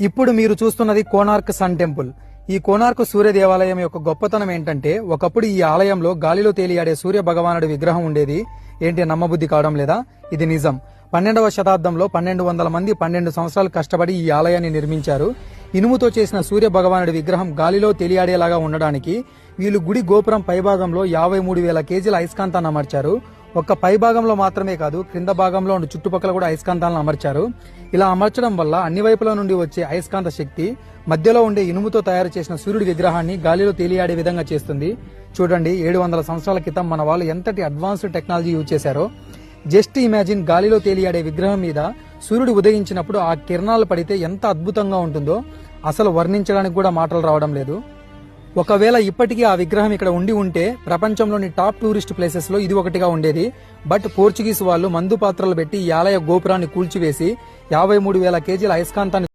ఇప్పుడు మీరు చూస్తున్నది కోనార్క్ సన్ టెంపుల్. ఈ కోనార్క్ సూర్య దేవాలయం యొక్క గొప్పతనం ఏంటంటే, ఒకప్పుడు ఈ ఆలయంలో గాలిలో తేలియాడే సూర్య భగవానుడి విగ్రహం ఉండేది. ఏంటి నమ్మబుద్ధి కావడం లేదా? ఇది నిజం. 12వ శతాబ్దంలో 1200 మంది 12 సంవత్సరాలు కష్టపడి ఈ ఆలయాన్ని నిర్మించారు. ఇనుముతో చేసిన సూర్య భగవానుడి విగ్రహం గాలిలో తేలియాడేలాగా ఉండడానికి వీళ్ళు గుడి గోపురం పైభాగంలో 53,000 కేజీల అయస్కాంతాన్ని అమర్చారు. ఒక్క పై భాగంలో మాత్రమే కాదు, క్రింద భాగంలో ఉండి చుట్టుపక్కల కూడా అయస్కాంతాలను అమర్చారు. ఇలా అమర్చడం వల్ల అన్ని వైపుల నుండి వచ్చే అయస్కాంత శక్తి మధ్యలో ఉండే ఇనుముతో తయారు చేసిన సూర్యుడి విగ్రహాన్ని గాలిలో తేలియాడే విధంగా చేస్తుంది. చూడండి, 700 సంవత్సరాల క్రితం మన వాళ్ళు ఎంతటి అడ్వాన్స్డ్ టెక్నాలజీ యూజ్ చేశారో. జస్ట్ ఇమాజిన్, గాలిలో తేలియాడే విగ్రహం మీద సూర్యుడు ఉదయించినప్పుడు ఆ కిరణాలు పడితే ఎంత అద్భుతంగా ఉంటుందో అసలు వర్ణించడానికి కూడా మాటలు రావడం లేదు. ఒకవేళ ఇప్పటికీ ఆ విగ్రహం ఇక్కడ ఉండి ఉంటే ప్రపంచంలోని టాప్ టూరిస్ట్ ప్లేసెస్ లో ఇది ఒకటిగా ఉండేది. బట్ పోర్చుగీస్ వాళ్ళు మందు పాత్రలు పెట్టి ఈ ఆలయ గోపురాన్ని కూల్చివేసి 53,000 కేజీల అయస్కాంతాన్ని